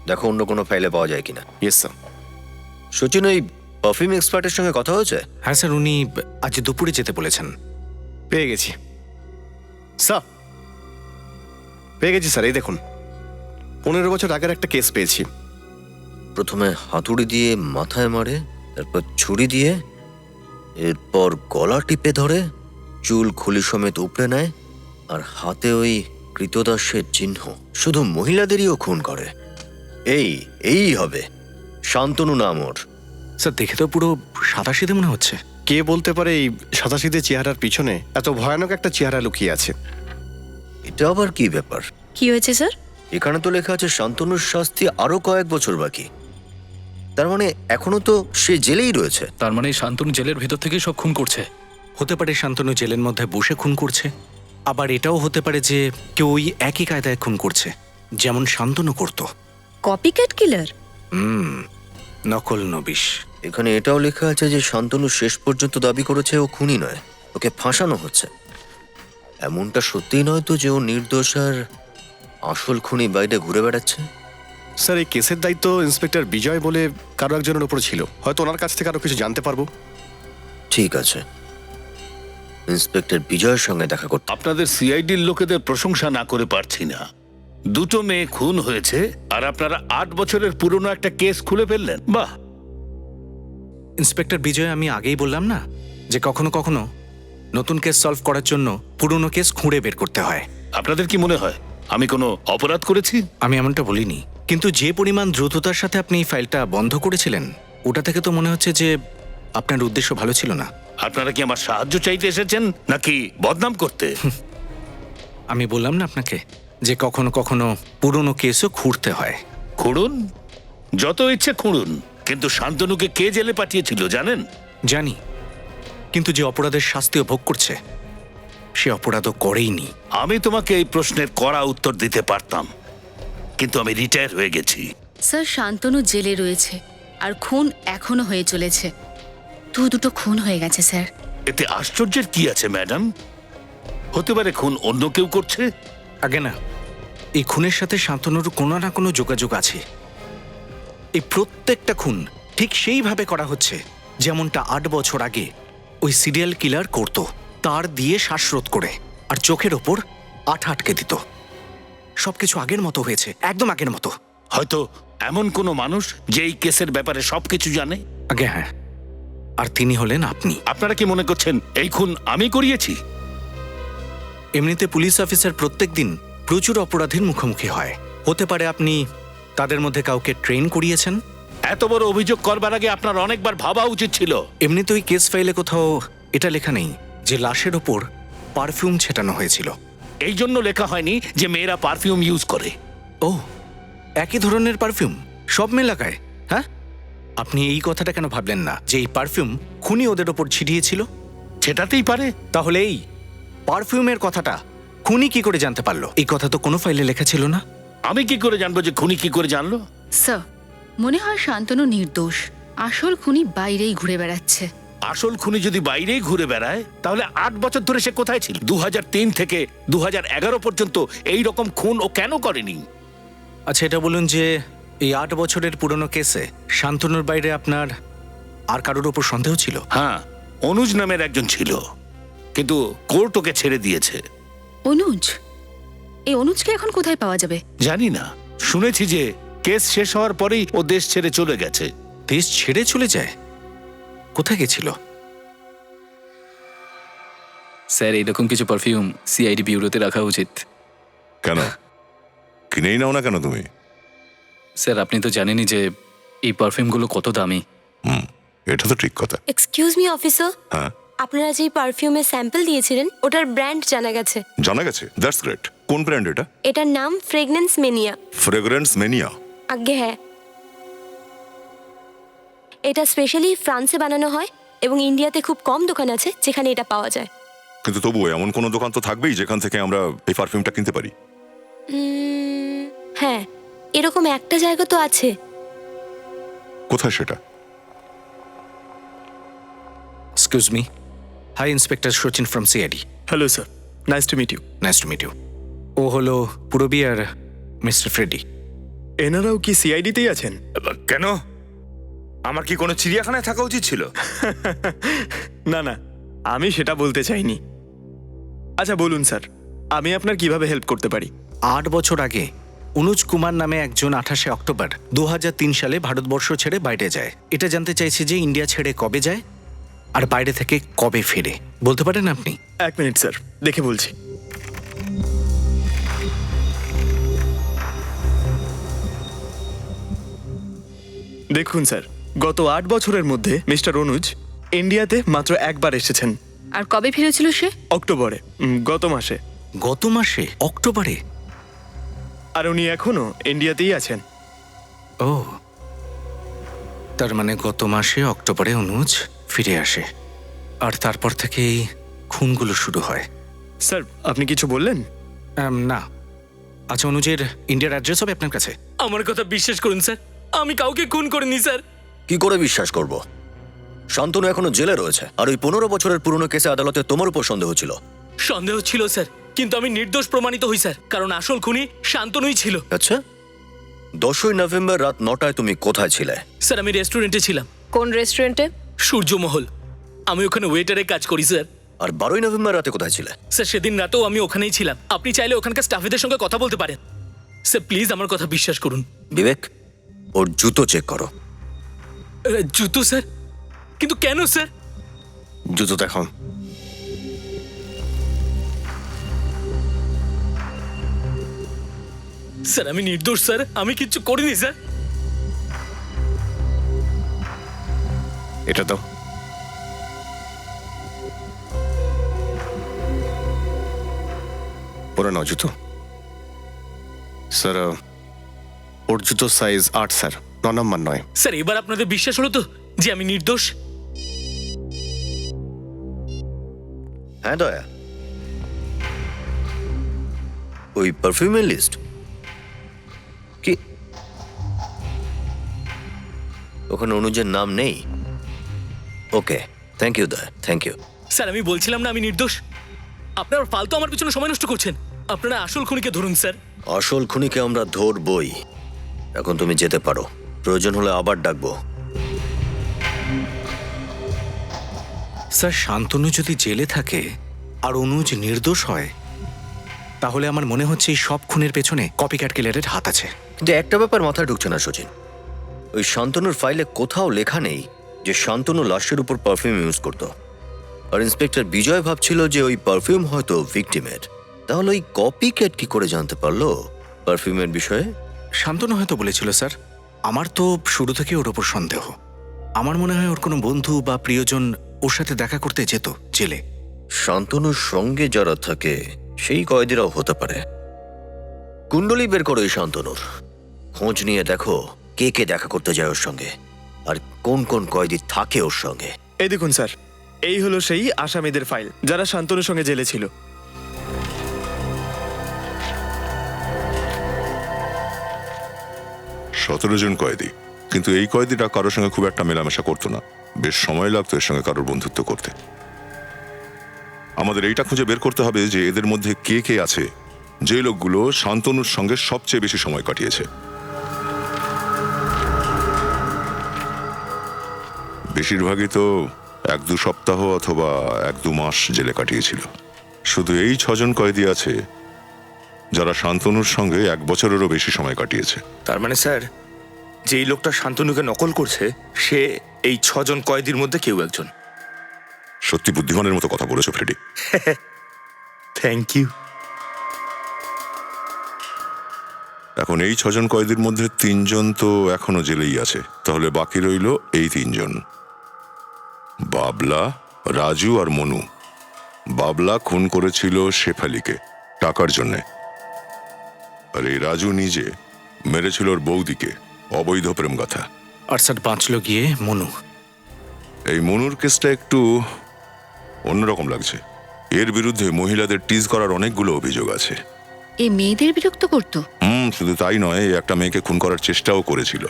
দেখো অন্য কোনো ফাইলে পাওয়া যায় কিনা। Yes sir. সচিন, ওই পারফিউম এক্সপার্টের সঙ্গে কথা হয়েছে? হ্যাঁ স্যার, উনি আজ দুপুরে যেতে বলেছেন। পেয়ে গেছি স্যার। পেয়ে গেছি স্যার, এই দেখুন 15 বছর আগের একটা কেস পেয়েছি। প্রথমে হাতুড়ি দিয়ে মাথায় মারে, তারপর ছুরি দিয়ে, এরপর গলা টিপে ধরে, চুল খুলি সমেত উপড়ে নেয়, আর হাতে ওই কৃতদাসের চিহ্ন। শুধু মহিলাদেরইও খুন করে। এই হবে শান্তনু নাম ওর। স্যার দেখে তো পুরো সাদাসিধে মনে হচ্ছে। কে বলতে পারে এই সাদাসিধে চেহারার পিছনে এত ভয়ানক একটা চেহারা লুকিয়ে আছে? এটা আবার কি ব্যাপার? কি হয়েছে স্যার? এখানে তো লেখা আছে শান্তনুর শাস্তি আরো কয়েক বছর বাকি। তার মানে এখনো তো সে জেলেই রয়েছে। তার মানে শান্তনু জেলের ভেতর থেকেই সব খুন করছে। হতে পারে শান্তনু জেলের মধ্যে বসে খুন করছে, আবার এটাও হতে পারে যে কেউ ওই একই কায়দায় খুন করছে যেমন শান্তনু করত। কপিক্যাট কিলার? নকল নবিশ। এখানে এটাও লেখা আছে যে শান্তনু শেষ পর্যন্ত দাবি করেছে ও খুনি নয়, ওকে ফাঁসানো হচ্ছে। এমনটা সত্যিই নয় তো যে ও নির্দোষ আর আসল খুনি বাইরে ঘুরে বেড়াচ্ছে? স্যার এই কেসের দায়িত্ব ইন্সপেক্টর বিজয় বলে কারো একজনের উপর ছিল, হয়তো ওনার কাছ থেকে আরো কিছু জানতে পারবো। ঠিক আছে, ইন্সপেক্টর বিজয়ের সঙ্গে দেখা করতে। আপনাদের সিআইডির লোকেদের প্রশংসা না করে পারছি না। দুটো মেয়ে খুন হয়েছে আর আপনারা 8 বছরের পুরনো একটা কেস খুলে ফেললেন। বাহ! ইন্সপেক্টর বিজয়, আমি আগেই বললাম না যে কখনো কখনো নতুন কেস সলভ করার জন্য পুরনো কেস খুঁড়ে বের করতে হয়। আপনাদের কি মনে হয় আমি কোনো অপরাধ করেছি? আমি এমনটা বলিনি, কিন্তু যে পরিমাণ দ্রুততার সাথে আপনি এই ফাইলটা বন্ধ করেছিলেন ওটা থেকে তো মনে হচ্ছে যে আপনার উদ্দেশ্য ভালো ছিল না। আপনারা কি আমার সাহায্য চাইতে এসেছেন নাকি বদনাম করতে? আমি বললাম না আপনাকে যে কখনো কখনো পুরনো কেসও খুঁড়তে হয়। খুঁড়ুন, যত ইচ্ছে খুঁড়ুন, কিন্তু শান্তনুকে কে জেলে পাঠিয়েছিল জানেন? জানি, কিন্তু যে অপরাধের শাস্তিও ভোগ করছে সে অপরাধও করেইনি। আমি তোমাকে এই প্রশ্নের কড়া উত্তর দিতে পারতাম, কিন্তু আমি রিটায়ার হয়ে গেছি। স্যার শান্তনু জেলে রয়েছে আর খুন এখনো হয়ে চলেছে। দুটো খুন হয়ে গেছে স্যার। এতে আশ্চর্যের কি আছে ম্যাডাম? হতে পারে খুন অন্য কেউ করছে। আগে না, এই খুনের সাথে শান্তনুর কোনো না কোনো যোগাযোগ আছে। এই প্রত্যেকটা খুন ঠিক সেইভাবে করা হচ্ছে যেমনটা 8 বছর আগে ওই সিরিয়াল কিলার করত, তার দিয়ে শ্বাসরোধ করে আর চোখের ওপর আঠা আটকে দিত। সবকিছু আগের মতো হয়েছে, একদম আগের মতো। হয়তো এমন কোনো মানুষ যে এই কেসের ব্যাপারে সবকিছু জানে। আগে হ্যাঁ, আর তিনি হলেন আপনি। আপনারা কি মনে করছেন এই খুন আমি করিয়েছি? এমনিতে পুলিশ অফিসার প্রত্যেক দিন প্রচুর অপরাধীর মুখোমুখি হয়। হতে পারে আপনি তাদের মধ্যে কাউকে ট্রেন করিয়েছেন। এত বড় অভিযোগ করবার আগে আপনার অনেকবার ভাবা উচিত ছিল। এমনিতে ওই কেস ফাইলে কোথাও এটা লেখা নেই যে লাশের ওপর পারফিউম ছেটানো হয়েছিল। এই জন্য লেখা হয়নি যে মেয়েরা পারফিউম ইউজ করে। ও, একই ধরনের পারফিউম সব মেয়ে লাগায়? হ্যাঁ, আপনি এই কথাটা কেন ভাবলেন না যে এই পারফিউম খুনি ওদের ওপর ছিটিয়েছিল? সেটাতেই পারে। তাহলে এই পারফিউমের কথাটা খুনি কি করে জানতে পারলো? এই কথা তো কোনো ফাইলে লেখা ছিল না। আমি কি করে জানবো যে খুনি কি করে জানলো? স্যার মনে হয় শান্তনু নির্দোষ, আসল খুনি বাইরেই ঘুরে বেড়াচ্ছে। আসল খুনি যদি বাইরেই ঘুরে বেড়ায় তাহলে 8 বছর ধরে সে কোথায় ছিল? 2003 থেকে 2011 পর্যন্ত এই রকম খুন ও কেন করেনি? আচ্ছা এটা বলুন যে এই 8 বছরের পুরনো কেসে শান্তনুর বাইরে আপনার আর কারোর ওপর সন্দেহ ছিল? হ্যাঁ, অনুজ নামের একজন ছিল, কিন্তু কোর্ট ওকে ছেড়ে দিয়েছে। অনুজ? এই অনুজকে এখন কোথায় পাওয়া যাবে? জানি না, শুনেছি যে কেস শেষ হওয়ার পরেই ও দেশ ছেড়ে চলে গেছে। দেশ ছেড়ে চলে যায়? কোথায় গেছিল? স্যার এইরকম কিছু পারফিউম সিআইডি বিউরোতে রাখা উচিত। কেন কিনেই নাও না কেন তুমি? স্যার আপনি তো জানেনই যে এই পারফিউমগুলো কত দামি। এটা তো ঠিক কথা। এক্সকিউজ মি অফিসার, হ্যাঁ আপনারা যেই পারফিউমের স্যাম্পল দিয়েছিলেন ওটার ব্র্যান্ড জানা গেছে। জানা গেছে? That's great. কোন ব্র্যান্ড এটা? এটার নাম ফ্রেগনেন্স মেনিয়া। Fragrance mania? আজ্ঞে হ্যাঁ, এটা স্পেশালি ফ্রান্সে বানানো হয় এবং ইন্ডিয়াতে খুব কম দোকান আছে যেখানে এটা পাওয়া যায়। কিন্তু তবুও এমন কোনো দোকান তো থাকবেই যেখান থেকে আমরা এই পারফিউমটা কিনতে পারি। হ্যাঁ, এরকম একটা জায়গা তো আছে। কোথায় সেটা? Excuse me. Hi, inspector Sachin from CID. Hello sir, nice to meet you. Nice to meet you. ও হলো পুরবী আর মিস্টার ফ্রেডি। এনারাও কি সিআইডিতেই আছেন? কেন? আমার কি কোনো চিড়িয়াখানায় থাকা উচিত ছিল? না না, আমি সেটা বলতে চাইনি। আচ্ছা বলুন স্যার, আমি আপনার কিভাবে হেল্প করতে পারি? 8 বছর আগে অনুজ কুমার নামে একজন 28শে অক্টোবর 2003 সালে ভারতবর্ষ ছেড়ে বাইরে যায়। এটা জানতে চাইছি যে ইন্ডিয়া ছেড়ে কবে যায় আর বাইরে থেকে কবে ফেরে, বলতে পারেন আপনি? 1 মিনিট স্যার, দেখে বলছি। দেখুন স্যার, গত 8 বছরের মধ্যে মিস্টার অনুজ ইন্ডিয়াতে মাত্র একবার এসেছেন। আর কবে ফিরেছিল সে? অক্টোবরে, গত মাসে। গত মাসে অক্টোবরে? আর উনি এখনো ইন্ডিয়াতেই আছেন। ও, তার মানে গত মাসে অক্টোবরে অনুজ ফিরে আসে আর তারপর থেকেই খুনগুলো শুরু হয়। স্যার, আপনি কিছু বললেন? না। আচ্ছা, অনুজের ইন্ডিয়ার অ্যাড্রেস হবে আপনার কাছে? আমার কথা বিশ্বাস করুন স্যার, আমি কাউকে খুন করিনি স্যার। কি করে বিশ্বাস করব? শান্তনু এখনো জেলে রয়েছে, আর ওই 15 বছরের পুরনো কেসে আদালতে তোমার উপর সন্দেহ ছিল। সন্দেহ ছিল স্যার, কিন্তু আমি নির্দোষ প্রমাণিত হই স্যার, কারণ আসল খুনি শান্তনুই ছিল। আচ্ছা, 10ই নভেম্বর রাত 9টায় তুমি কোথায় ছিলে? স্যার, আমি রেস্টুরেন্টে ছিলাম। কোন রেস্টুরেন্টে? সূর্যমহল। আমি ওখানে ওয়েটারে কাজ করি স্যার। আর 12ই নভেম্বর রাতে কোথায় ছিলে? স্যার, সেদিন রাতেও আমি ওখানেই ছিলাম। আপনি চাইলে ওখানকার স্টাফেদের সঙ্গে কথা বলতে পারেন। স্যার, প্লিজ আমার কথা বিশ্বাস করুন। বিবেক, ওর জুতো চেক করো। জুতো স্যার? কিন্তু কেন স্যার? জুতো দেখো। স্যার, আমি নির্দোষ স্যার, আমি কিচ্ছু করিনি স্যার। এটা তো পরে নাও জুতো। স্যার, ওর জুতো সাইজ 8 স্যার, 9 নম্বর নয়। স্যার, এবার আপনাদের বিশ্বাস হলো তো যে আমি নির্দোষ? হ্যাঁ দয়া, ওই পারফিউমের লিস্ট কি ওখানে অনুজের নাম নেই? ওকে, থ্যাংক ইউ দয়া, থ্যাংক ইউ। স্যার, আমি বলছিলাম না আমি নির্দোষ? আপনারা ফালতু আমার পিছনে সময় নষ্ট করছেন। আপনারা আসল খুনিকে ধরুন স্যার। আসল খুনিকে আমরা ধরবই। এখন তুমি যেতে পারো, প্রয়োজন হলে আবার ডাকবো। স্যার, শান্তনু যদি জেলে থাকে আর অনুজ নির্দোষ হয়, তাহলে আমার মনে হচ্ছে এই সব খুনের পেছনে কপিক্যাট কিলারের হাত আছে। কিন্তু একটা ব্যাপার মাথায় ঢুকছে না সচিন, ওই শান্তনুর ফাইলে কোথাও লেখা নেই যে শান্তনু লাশের উপর পারফিউম ইউজ করত। আর ইন্সপেক্টর বিজয় ভাবছিল যে ওই পারফিউম হয়তো ভিকটিমের। তাহলে ওই কপিক্যাট কি করে জানতে পারলো পারফিউমের বিষয়ে? শান্তনু হয়তো বলেছিল স্যার। আমার তো শুরু থেকে ওর ওপর সন্দেহ। আমার মনে হয় ওর কোনো বন্ধু বা প্রিয়জন ওর সাথে দেখা করতে যেত জেলে। শান্তনুর সঙ্গে যারা থাকে সেই কয়েদিরাও হতে পারে। কুণ্ডলী বের করো এই শান্তনুর, খোঁজ নিয়ে দেখো কে কে দেখা করতে যায় ওর সঙ্গে আর কোন কোন কয়েদি থাকে ওর সঙ্গে। এই দেখুন স্যার, এই হলো সেই আসামিদের ফাইল যারা শান্তনুর সঙ্গে জেলে ছিল। 17 জন কয়েদি, কিন্তু এই কয়েদিটা কারোর সঙ্গে খুব একটা মেলামেশা করতো না। বেশ সময় লাগতো এর সঙ্গে কারোর বন্ধুত্ব করতে। আমাদের এইটা খুঁজে বের করতে হবে যে এদের মধ্যে কে কে আছে যে লোকগুলো শান্তনুর সঙ্গে সবচেয়ে বেশি সময় কাটিয়েছে। বেশিরভাগই তো 1-2 সপ্তাহ অথবা 1-2 মাস জেলে কাটিয়েছিল। শুধু এই 6 জন কয়েদি আছে যারা শান্তনুর সঙ্গে 1 বছরেরও বেশি সময় কাটিয়েছে। তার মানে স্যার, যেই লোকটা শান্তনুকে নকল করছে সে এই 6 জন কয়েদির মধ্যে কেউ একজন। সত্যি বুদ্ধিমানের মতো কথা বলেছো ফ্রেডি। Thank you. এখন এই 6 জন কয়েদির মধ্যে 3 জন তো এখনো জেলেই আছে, তাহলে বাকি রইল এই 3 জন, বাবলা, রাজু আর মনু। বাবলা খুন করেছিল শেফালিকে টাকার জন্যে, আর এই রাজু নিজে মেরেছিল ওর বৌদিকে, অবৈধ প্রেম কথা। আর স্যার বাঁচল গিয়ে মনু। এই মনুর কেসটা একটু অন্যরকম লাগছে। এর বিরুদ্ধে মহিলাদের টিজ করার অনেকগুলো অভিযোগ আছে। এ মেয়েদের বিরক্ত করতো? শুধু তাই নয়, একটা মেয়েকে খুন করার চেষ্টাও করেছিল।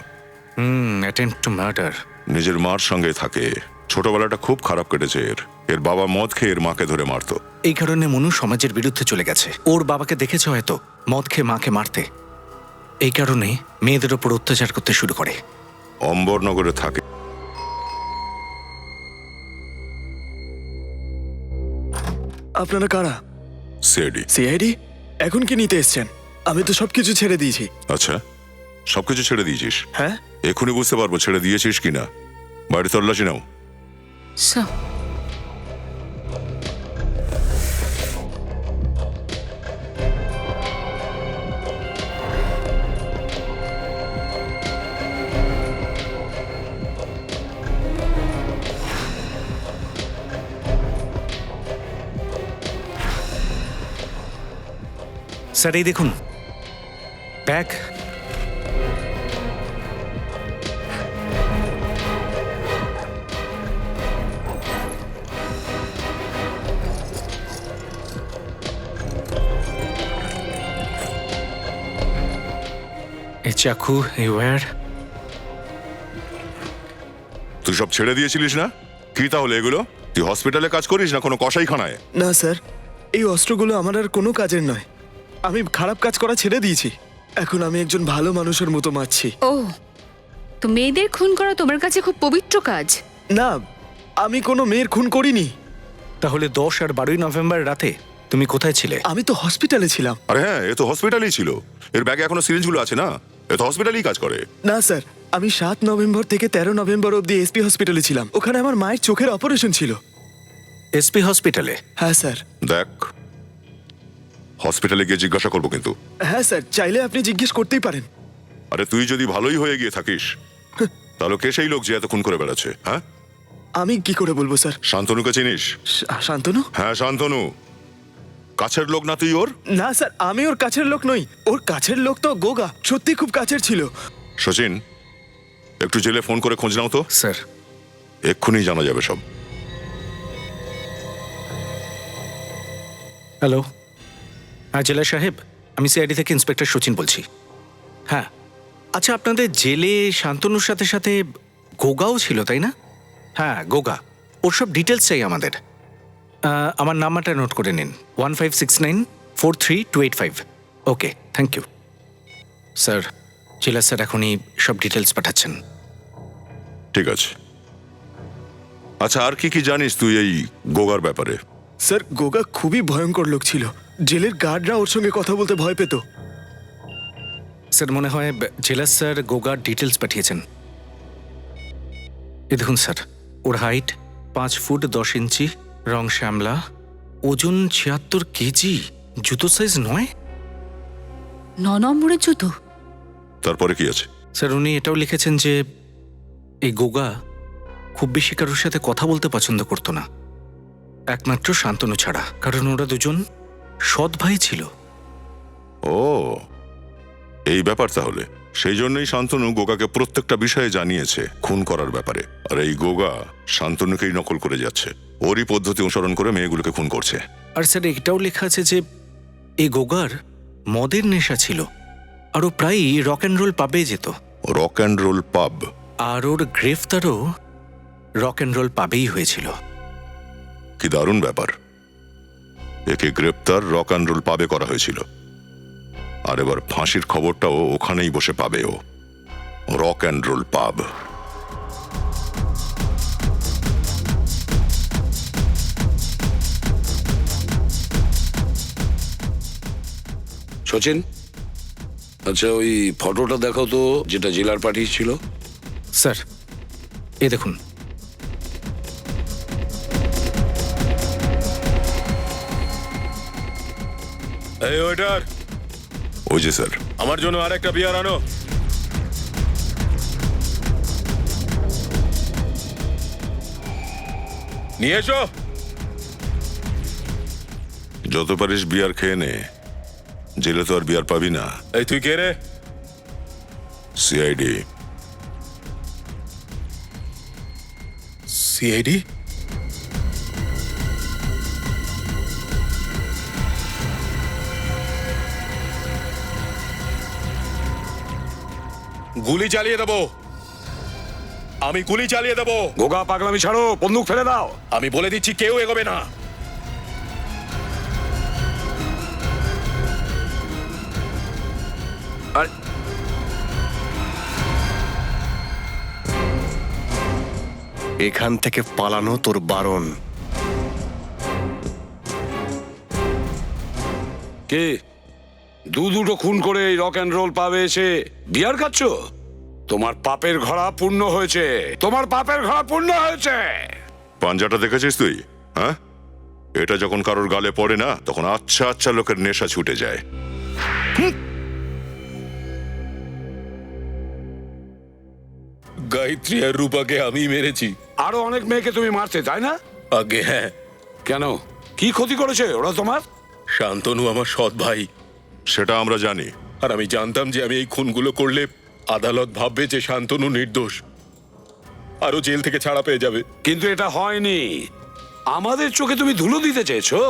Attempt to murder. নিজের মার সঙ্গে থাকে, ছোটবেলাটা খুব খারাপ কেটেছে এর। এর বাবা মদ খেয়ে এর মাকে ধরে মারতো। এই কারণে মনু সমাজের বিরুদ্ধে চলে গেছে। ওর বাবাকে দেখেছে হয়তো মদ খেয়ে মাকে মারতে, এই কারণে মেয়েদের ওপর অত্যাচার করতে শুরু করে। অম্বরনগরে থাকে। আপনারা কারা? সিআইডি। সিআইডি? এখন কি নিতে এসছেন? আমি তো সবকিছু ছেড়ে দিয়েছি। আচ্ছা, সবকিছু ছেড়ে দিয়েছিস? হ্যাঁ। এক্ষুনি বুঝতে পারবো ছেড়ে দিয়েছিস কিনা। বাড়ি তল্লাশি নাও। স্যার, স্যার এই দেখুন ব্যাগ। এই চাকু, এই ওয়্যার। তুই সব ছেড়ে দিয়েছিলিস না? কি তাহলে এগুলো? তুই হসপিটালে কাজ করিস না কোনো কসাইখানায়? না স্যার, এই অস্ত্রগুলো আমার আর কোনো কাজের নয়। আমি খারাপ কাজ করা ছেড়ে দিয়েছি। এখন আমি একজন ভালো মানুষের মতো মারছি। ও, তো মেয়েদের খুন করা তোমার কাছে খুব পবিত্র কাজ? না, আমি কোনো মেয়ের খুন করিনি। তাহলে 10 আর 12 নভেম্বর রাতে তুমি কোথায় ছিলে? আমি তো হসপিটালে ছিলাম। আরে হ্যাঁ, এ তো হসপিটালেই ছিল। এর ব্যাগে এখনো সিরিঞ্জগুলো আছে না? এ তো হসপিটালেই কাজ করে। না স্যার, আমি 7 নভেম্বর থেকে 13 নভেম্বর অবধি এসপি হসপিটালে ছিলাম। ওখানে আমার মায়ের চোখের অপারেশন ছিল। এসপি হসপিটালে? হ্যাঁ স্যার। দেখ, হসপিটালে গিয়ে জিজ্ঞাসা করবো কিন্তু। হ্যাঁ স্যার, চাইলে আপনি জিজ্ঞেস করতেই পারেন। আরে তুই যদি ভালোই হয়ে গিয়ে থাকিস তাহলে কে সেই লোক যে এত খুন করে বেড়াচ্ছে? হ্যাঁ, আমি কি করে বলবো স্যার? শান্তনুকে চিনিস? শান্তনু? হ্যাঁ, শান্তনু। কাছের লোক না তুই ওর? না স্যার, আমি ওর কাছের লোক নই। ওর কাছের লোক তো গোগা, সত্যি খুব কাছের ছিল। সচিন, একটু জেলে ফোন করে খোঁজ নাও তো। স্যার। এক্ষুনি জানা যাবে সব। হ্যালো, হ্যাঁ জেলা সাহেব, আমি সিআইডি থেকে ইন্সপেক্টর সচিন বলছি। হ্যাঁ, আচ্ছা আপনাদের জেলে শান্তনুর সাথে সাথে গোগাও ছিল তাই না? হ্যাঁ, গোগা। ওর সব ডিটেলস চাই আমাদের। আমার নাম্বারটা নোট করে নিন, 1569432285। ওকে, থ্যাংক ইউ স্যার। জেলা স্যার এখনই সব ডিটেলস পাঠাচ্ছেন। ঠিক আছে। আচ্ছা, আর কি কি জানিস তুই এই গোগার ব্যাপারে? স্যার, গোগা খুবই ভয়ঙ্কর লোক ছিল। জেলের গার্ডরা ওর সঙ্গে কথা বলতে ভয় পেত। স্যার মনে হয় জেলা স্যার গোগার ডিটেলস পাঠিয়েছেন। এ দেখুন স্যার, ওর হাইট 5 ফুট 10 ইঞ্চি, রং শ্যামলা, ওজন 76 কেজি, জুতো সাইজ 9। 9 নম্বরের জুতো? তারপরে কি আছে? স্যার উনি এটাও লিখেছেন যে এই গোগা খুব বেশি কারোর সাথে কথা বলতে পছন্দ করতো না, একমাত্র শান্তনু ছাড়া, কারণ ওরা দুজন সৎ ভাই ছিল। ও, এই ব্যাপার তাহলে। সেই জন্যই শান্তনু গোগাকে প্রত্যেকটা বিষয়ে জানিয়েছে খুন করার ব্যাপারে। আর এই গোগা শান্তনুকেই নকল করে যাচ্ছে, ওরই পদ্ধতি অনুসরণ করে মেয়েগুলোকে খুন করছে। আর স্যার এটাও লেখা আছে যে এই গোগার মদের নেশা ছিল, আর ও প্রায়ই রক অ্যান্ড রোল পাবে যেত। রক অ্যান্ড রোল পাব? আর ওর গ্রেফতারও রক অ্যান্ড রোল পাবেই হয়েছিল। কি দারুণ ব্যাপার! একে গ্রেপ্তার রক অ্যান্ড রোল পাবে করা হয়েছিল, আর এবার ফাঁসির খবরটাও ওখানেই বসে পাবে ও। রক অ্যান্ড রোল পাব। সচিন, আচ্ছা ওই ফটোটা দেখো তো, যেটা জেলার পাঠিয়েছিল। স্যার এ দেখুন। এই ওয়েটার, ওই যে স্যার। আমার জন্য আরেকটা বিয়ার আনো। নিয়ে এসো। যত পারিস বিয়ার খেয়ে নে, জেলে তো আর বিয়ার পাবি না। এই তুই কে রে? সিআইডি। সিআইডি? গুলি চালিয়ে দেবো, আমি গুলি চালিয়ে দেবো। গোগা পাগলামি ছাড়ো, বন্দুক ফেলে দাও। আমি বলে দিচ্ছি কেউ এগোবে না। এখান থেকে পালানো তোর বারণ। কে? দুটো খুন করে এই রক অ্যান্ড রোল পাবে এসে বিয়ার খাচ্ছ? তোমার পাপের ঘোড়া পূর্ণ হয়েছে, তোমার পাপের ঘোড়া পূর্ণ হয়েছে। পাঞ্জাটা দেখেছিস তুই? হ্যাঁ, এটা যখন কারোর গালে পড়ে না, তখন আচ্ছা আচ্ছা লোকের নেশা ছুটে যায়। গায়ত্রী আর রূপাকে আমি মেরেছি। আরো অনেক মেয়েকে তুমি মারতে, তাই না? আগে হ্যাঁ। কেন, কি ক্ষতি করেছে ওরা তোমার? শান্তনু আমার সৎ ভাই। সেটা আমরা জানি। আর আমি জানতাম যে আমি এই খুনগুলো করলে আদালত ভাববে যে শান্তনু নির্দোষ, আরো জেল থেকে ছাড়া পেয়ে যাবে। কিন্তু এটা হয়নি। আমাদের চোখে তুমি ধুলো দিতে চেয়েছো,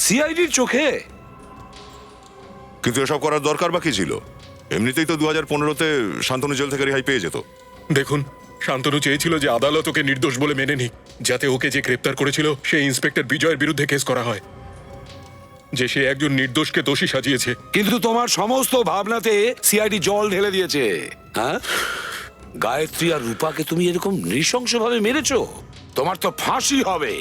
সিআইডির চোখে। কিন্তু এসব করার দরকার বা কি ছিল? এমনিতেই তো 2015-তে শান্তনু জেল থেকে রেহাই পেয়ে যেত। দেখুন, শান্তনু চেয়েছিল যে আদালত ওকে নির্দোষ বলে মেনে নিক, যাতে ওকে যে গ্রেপ্তার করেছিল সেই ইন্সপেক্টর বিজয়ের বিরুদ্ধে কেস করা হয়, যে সে একজন নির্দোষকে দোষী সাজিয়েছে। কিন্তু তোমার সমস্ত ভাবনাতে সিআইডি জল ঢেলে দিয়েছে। হ্যাঁ, গায়ত্রী আর রূপাকে তুমি এরকম নৃশংসভাবে মেরেছো, তোমার তো ফাঁসি হবে।